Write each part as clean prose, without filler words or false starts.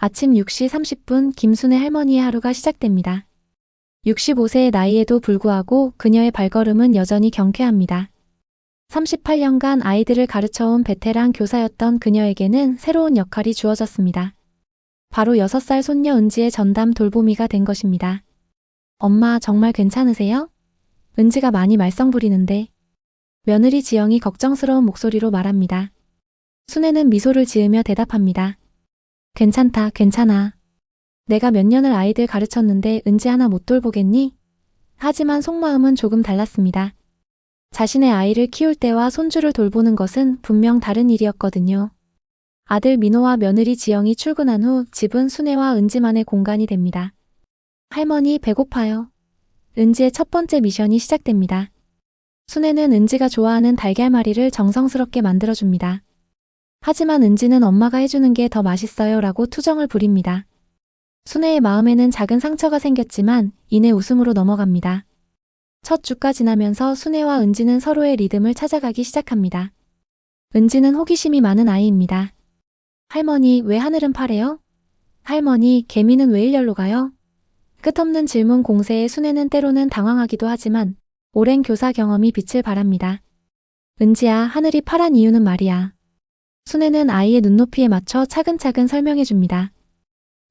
아침 6시 30분 김순애 할머니의 하루가 시작됩니다. 65세의 나이에도 불구하고 그녀의 발걸음은 여전히 경쾌합니다. 38년간 아이들을 가르쳐온 베테랑 교사였던 그녀에게는 새로운 역할이 주어졌습니다. 바로 6살 손녀 은지의 전담 돌보미가 된 것입니다. 엄마 정말 괜찮으세요? 은지가 많이 말썽 부리는데. 며느리 지영이 걱정스러운 목소리로 말합니다. 순애는 미소를 지으며 대답합니다. 괜찮다, 괜찮아. 내가 몇 년을 아이들 가르쳤는데 은지 하나 못 돌보겠니? 하지만 속마음은 조금 달랐습니다. 자신의 아이를 키울 때와 손주를 돌보는 것은 분명 다른 일이었거든요. 아들 민호와 며느리 지영이 출근한 후 집은 순애와 은지만의 공간이 됩니다. 할머니 배고파요. 은지의 첫 번째 미션이 시작됩니다. 순애는 은지가 좋아하는 달걀말이를 정성스럽게 만들어줍니다. 하지만 은지는 엄마가 해주는 게 더 맛있어요 라고 투정을 부립니다. 순애의 마음에는 작은 상처가 생겼지만 이내 웃음으로 넘어갑니다. 첫 주가 지나면서 순애와 은지는 서로의 리듬을 찾아가기 시작합니다. 은지는 호기심이 많은 아이입니다. 할머니, 왜 하늘은 파래요? 할머니, 개미는 왜 일렬로 가요? 끝없는 질문 공세에 순애는 때로는 당황하기도 하지만 오랜 교사 경험이 빛을 발합니다. 은지야, 하늘이 파란 이유는 말이야. 순애는 아이의 눈높이에 맞춰 차근차근 설명해줍니다.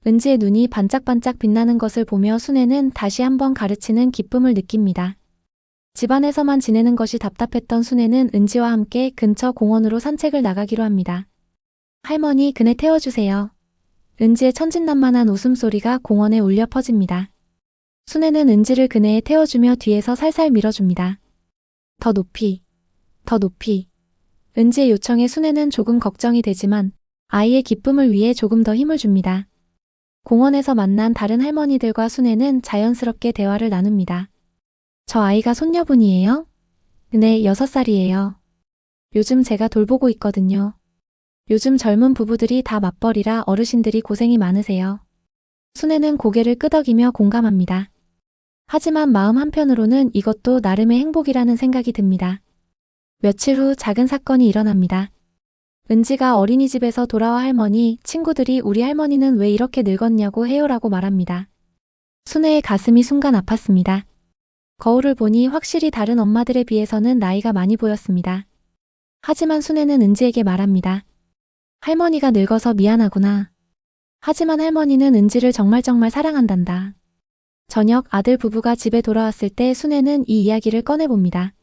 은지의 눈이 반짝반짝 빛나는 것을 보며 순애는 다시 한번 가르치는 기쁨을 느낍니다. 집안에서만 지내는 것이 답답했던 순애는 은지와 함께 근처 공원으로 산책을 나가기로 합니다. 할머니, 그네 태워주세요. 은지의 천진난만한 웃음소리가 공원에 울려 퍼집니다. 순애는 은지를 그네에 태워주며 뒤에서 살살 밀어줍니다. 더 높이, 더 높이. 은지의 요청에 순애는 조금 걱정이 되지만 아이의 기쁨을 위해 조금 더 힘을 줍니다. 공원에서 만난 다른 할머니들과 순애는 자연스럽게 대화를 나눕니다. 저 아이가 손녀분이에요? 네, 6살이에요. 요즘 제가 돌보고 있거든요. 요즘 젊은 부부들이 다 맞벌이라 어르신들이 고생이 많으세요. 순애는 고개를 끄덕이며 공감합니다. 하지만 마음 한편으로는 이것도 나름의 행복이라는 생각이 듭니다. 며칠 후 작은 사건이 일어납니다. 은지가 어린이집에서 돌아와 할머니, 친구들이 우리 할머니는 왜 이렇게 늙었냐고 해요라고 말합니다. 순애의 가슴이 순간 아팠습니다. 거울을 보니 확실히 다른 엄마들에 비해서는 나이가 많이 보였습니다. 하지만 순애는 은지에게 말합니다. 할머니가 늙어서 미안하구나. 하지만 할머니는 은지를 정말 사랑한단다. 저녁 아들 부부가 집에 돌아왔을 때 순애는 이 이야기를 꺼내봅니다.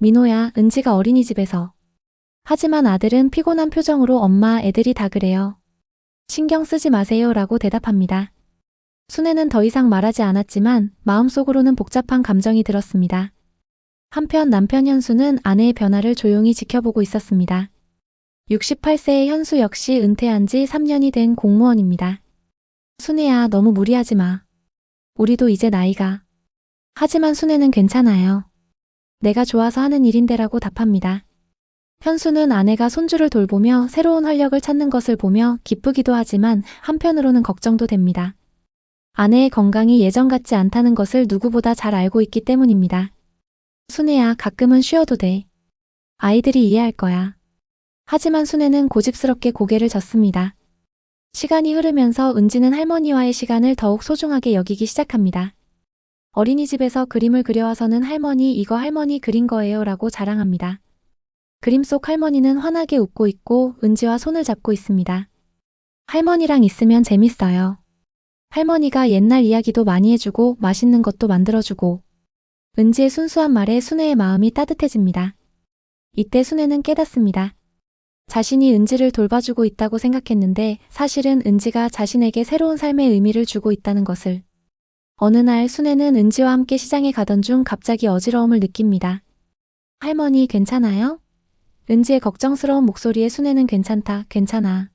민호야, 은지가 어린이집에서. 하지만 아들은 피곤한 표정으로 엄마, 애들이 다 그래요. 신경 쓰지 마세요 라고 대답합니다. 순애는 더 이상 말하지 않았지만 마음속으로는 복잡한 감정이 들었습니다. 한편 남편 현수는 아내의 변화를 조용히 지켜보고 있었습니다. 68세의 현수 역시 은퇴한 지 3년이 된 공무원입니다. 순애야, 너무 무리하지 마. 우리도 이제 나이가. 하지만 순애는 괜찮아요. 내가 좋아서 하는 일인데라고 답합니다. 현수는 아내가 손주를 돌보며 새로운 활력을 찾는 것을 보며 기쁘기도 하지만 한편으로는 걱정도 됩니다. 아내의 건강이 예전 같지 않다는 것을 누구보다 잘 알고 있기 때문입니다. 순애야, 가끔은 쉬어도 돼. 아이들이 이해할 거야. 하지만 순애는 고집스럽게 고개를 젓습니다. 시간이 흐르면서 은지는 할머니와의 시간을 더욱 소중하게 여기기 시작합니다. 어린이집에서 그림을 그려와서는 할머니, 이거 할머니 그린 거예요 라고 자랑합니다. 그림 속 할머니는 환하게 웃고 있고 은지와 손을 잡고 있습니다. 할머니랑 있으면 재밌어요. 할머니가 옛날 이야기도 많이 해주고 맛있는 것도 만들어주고. 은지의 순수한 말에 순애의 마음이 따뜻해집니다. 이때 순애는 깨닫습니다. 자신이 은지를 돌봐주고 있다고 생각했는데 사실은 은지가 자신에게 새로운 삶의 의미를 주고 있다는 것을. 어느 날 순애는 은지와 함께 시장에 가던 중 갑자기 어지러움을 느낍니다. 할머니 괜찮아요? 은지의 걱정스러운 목소리에 순애는 괜찮다, 괜찮아.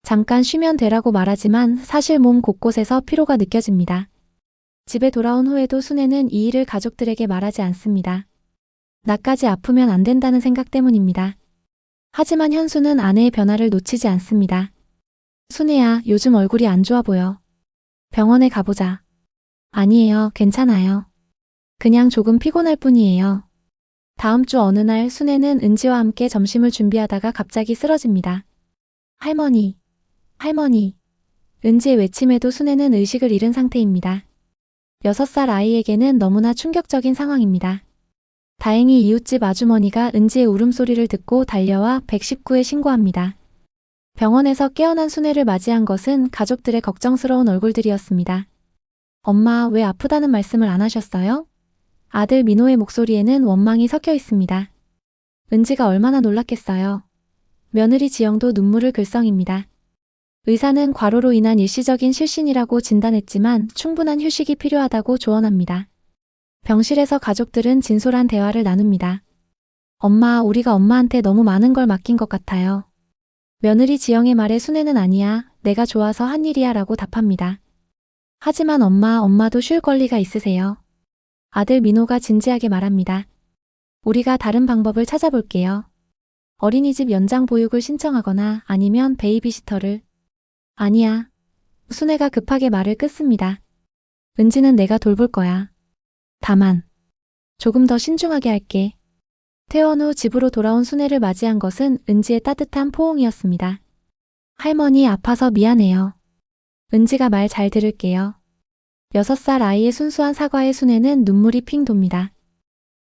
잠깐 쉬면 되라고 말하지만 사실 몸 곳곳에서 피로가 느껴집니다. 집에 돌아온 후에도 순애는 이 일을 가족들에게 말하지 않습니다. 나까지 아프면 안 된다는 생각 때문입니다. 하지만 현수는 아내의 변화를 놓치지 않습니다. 순애야, 요즘 얼굴이 안 좋아 보여. 병원에 가보자. 아니에요, 괜찮아요. 그냥 조금 피곤할 뿐이에요. 다음 주 어느 날 순애는 은지와 함께 점심을 준비하다가 갑자기 쓰러집니다. 할머니, 할머니. 은지의 외침에도 순애는 의식을 잃은 상태입니다. 6살 아이에게는 너무나 충격적인 상황입니다. 다행히 이웃집 아주머니가 은지의 울음소리를 듣고 달려와 119에 신고합니다. 병원에서 깨어난 순애를 맞이한 것은 가족들의 걱정스러운 얼굴들이었습니다. 엄마, 왜 아프다는 말씀을 안 하셨어요? 아들 민호의 목소리에는 원망이 섞여 있습니다. 은지가 얼마나 놀랐겠어요. 며느리 지영도 눈물을 글썽입니다. 의사는 과로로 인한 일시적인 실신이라고 진단했지만 충분한 휴식이 필요하다고 조언합니다. 병실에서 가족들은 진솔한 대화를 나눕니다. 엄마, 우리가 엄마한테 너무 많은 걸 맡긴 것 같아요. 며느리 지영의 말에 순애는 아니야, 내가 좋아서 한 일이야 라고 답합니다. 하지만 엄마도 쉴 권리가 있으세요. 아들 민호가 진지하게 말합니다. 우리가 다른 방법을 찾아볼게요. 어린이집 연장 보육을 신청하거나 아니면 베이비시터를. 아니야. 순애가 급하게 말을 끊습니다. 은지는 내가 돌볼 거야. 다만 조금 더 신중하게 할게. 퇴원 후 집으로 돌아온 순애를 맞이한 것은 은지의 따뜻한 포옹이었습니다. 할머니 아파서 미안해요. 은지가 말 잘 들을게요. 6살 아이의 순수한 사과에 순애는 눈물이 핑 돕니다.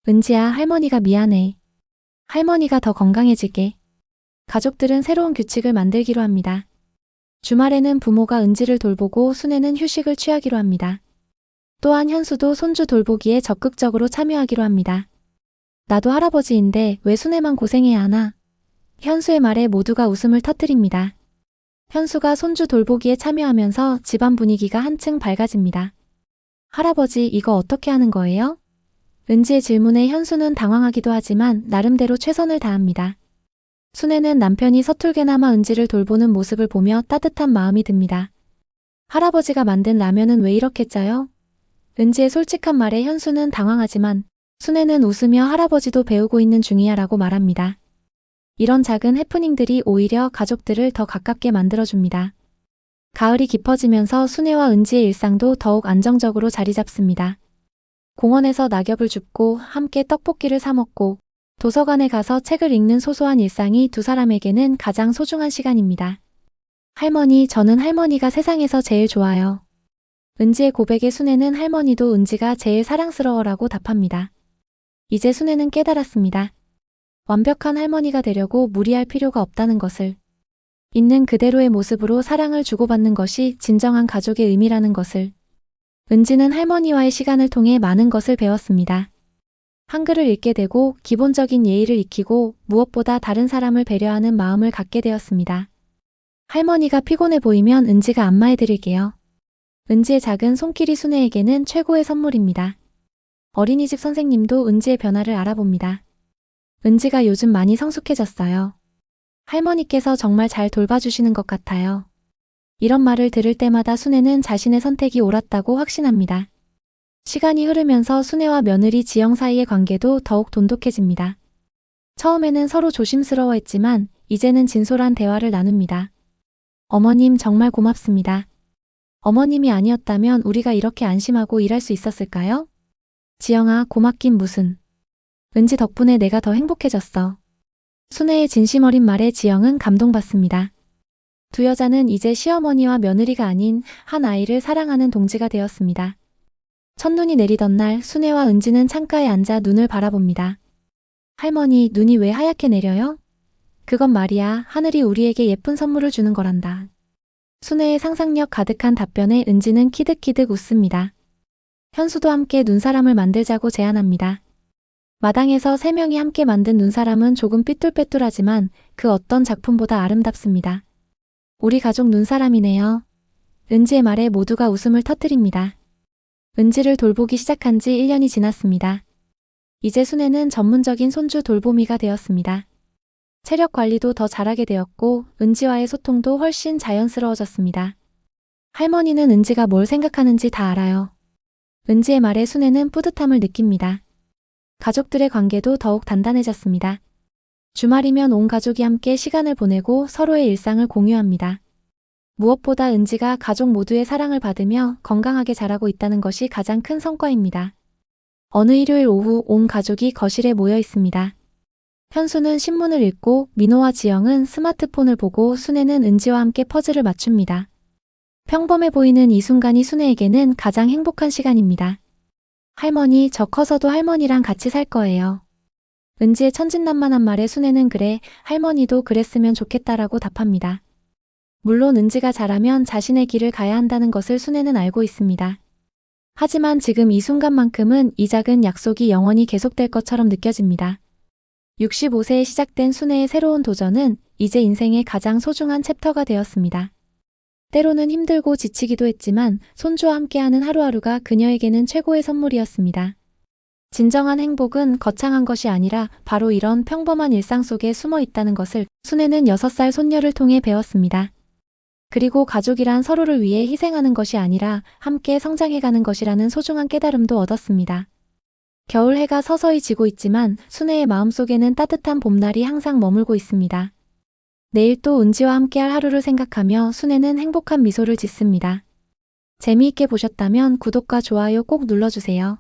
은지야, 할머니가 미안해. 할머니가 더 건강해질게. 가족들은 새로운 규칙을 만들기로 합니다. 주말에는 부모가 은지를 돌보고 순애는 휴식을 취하기로 합니다. 또한 현수도 손주 돌보기에 적극적으로 참여하기로 합니다. 나도 할아버지인데 왜 순애만 고생해야 하나? 현수의 말에 모두가 웃음을 터뜨립니다. 현수가 손주 돌보기에 참여하면서 집안 분위기가 한층 밝아집니다. 할아버지, 이거 어떻게 하는 거예요? 은지의 질문에 현수는 당황하기도 하지만 나름대로 최선을 다합니다. 순애는 남편이 서툴게나마 은지를 돌보는 모습을 보며 따뜻한 마음이 듭니다. 할아버지가 만든 라면은 왜 이렇게 짜요? 은지의 솔직한 말에 현수는 당황하지만 순애는 웃으며 할아버지도 배우고 있는 중이야 라고 말합니다. 이런 작은 해프닝들이 오히려 가족들을 더 가깝게 만들어줍니다. 가을이 깊어지면서 순애와 은지의 일상도 더욱 안정적으로 자리 잡습니다. 공원에서 낙엽을 줍고 함께 떡볶이를 사 먹고 도서관에 가서 책을 읽는 소소한 일상이 두 사람에게는 가장 소중한 시간입니다. 할머니, 저는 할머니가 세상에서 제일 좋아요. 은지의 고백에 순애는 할머니도 은지가 제일 사랑스러워라고 답합니다. 이제 순애는 깨달았습니다. 완벽한 할머니가 되려고 무리할 필요가 없다는 것을. 있는 그대로의 모습으로 사랑을 주고받는 것이 진정한 가족의 의미라는 것을. 은지는 할머니와의 시간을 통해 많은 것을 배웠습니다. 한글을 읽게 되고 기본적인 예의를 익히고 무엇보다 다른 사람을 배려하는 마음을 갖게 되었습니다. 할머니가 피곤해 보이면 은지가 안마해드릴게요. 은지의 작은 손길이 순애에게는 최고의 선물입니다. 어린이집 선생님도 은지의 변화를 알아봅니다. 은지가 요즘 많이 성숙해졌어요. 할머니께서 정말 잘 돌봐주시는 것 같아요. 이런 말을 들을 때마다 순애는 자신의 선택이 옳았다고 확신합니다. 시간이 흐르면서 순애와 며느리 지영 사이의 관계도 더욱 돈독해집니다. 처음에는 서로 조심스러워했지만 이제는 진솔한 대화를 나눕니다. 어머님 정말 고맙습니다. 어머님이 아니었다면 우리가 이렇게 안심하고 일할 수 있었을까요? 지영아, 고맙긴 무슨. 은지 덕분에 내가 더 행복해졌어. 순애의 진심 어린 말에 지영은 감동받습니다. 두 여자는 이제 시어머니와 며느리가 아닌 한 아이를 사랑하는 동지가 되었습니다. 첫눈이 내리던 날 순애와 은지는 창가에 앉아 눈을 바라봅니다. 할머니, 눈이 왜 하얗게 내려요? 그건 말이야, 하늘이 우리에게 예쁜 선물을 주는 거란다. 순애의 상상력 가득한 답변에 은지는 키득키득 웃습니다. 현수도 함께 눈사람을 만들자고 제안합니다. 마당에서 3명이 함께 만든 눈사람은 조금 삐뚤빼뚤하지만 그 어떤 작품보다 아름답습니다. 우리 가족 눈사람이네요. 은지의 말에 모두가 웃음을 터뜨립니다. 은지를 돌보기 시작한 지 1년이 지났습니다. 이제 순애는 전문적인 손주 돌보미가 되었습니다. 체력 관리도 더 잘하게 되었고 은지와의 소통도 훨씬 자연스러워졌습니다. 할머니는 은지가 뭘 생각하는지 다 알아요. 은지의 말에 순애는 뿌듯함을 느낍니다. 가족들의 관계도 더욱 단단해졌습니다. 주말이면 온 가족이 함께 시간을 보내고 서로의 일상을 공유합니다. 무엇보다 은지가 가족 모두의 사랑을 받으며 건강하게 자라고 있다는 것이 가장 큰 성과입니다. 어느 일요일 오후 온 가족이 거실에 모여 있습니다. 현수는 신문을 읽고 민호와 지영은 스마트폰을 보고 순애는 은지와 함께 퍼즐을 맞춥니다. 평범해 보이는 이 순간이 순애에게는 가장 행복한 시간입니다. 할머니, 저 커서도 할머니랑 같이 살 거예요. 은지의 천진난만한 말에 순애는 그래, 할머니도 그랬으면 좋겠다라고 답합니다. 물론 은지가 자라면 자신의 길을 가야 한다는 것을 순애는 알고 있습니다. 하지만 지금 이 순간만큼은 이 작은 약속이 영원히 계속될 것처럼 느껴집니다. 65세에 시작된 순애의 새로운 도전은 이제 인생의 가장 소중한 챕터가 되었습니다. 때로는 힘들고 지치기도 했지만 손주와 함께하는 하루하루가 그녀에게는 최고의 선물이었습니다. 진정한 행복은 거창한 것이 아니라 바로 이런 평범한 일상 속에 숨어 있다는 것을 순애는 6살 손녀를 통해 배웠습니다. 그리고 가족이란 서로를 위해 희생하는 것이 아니라 함께 성장해가는 것이라는 소중한 깨달음도 얻었습니다. 겨울 해가 서서히 지고 있지만 순애의 마음속에는 따뜻한 봄날이 항상 머물고 있습니다. 내일 또 은지와 함께할 하루를 생각하며 순애는 행복한 미소를 짓습니다. 재미있게 보셨다면 구독과 좋아요 꼭 눌러주세요.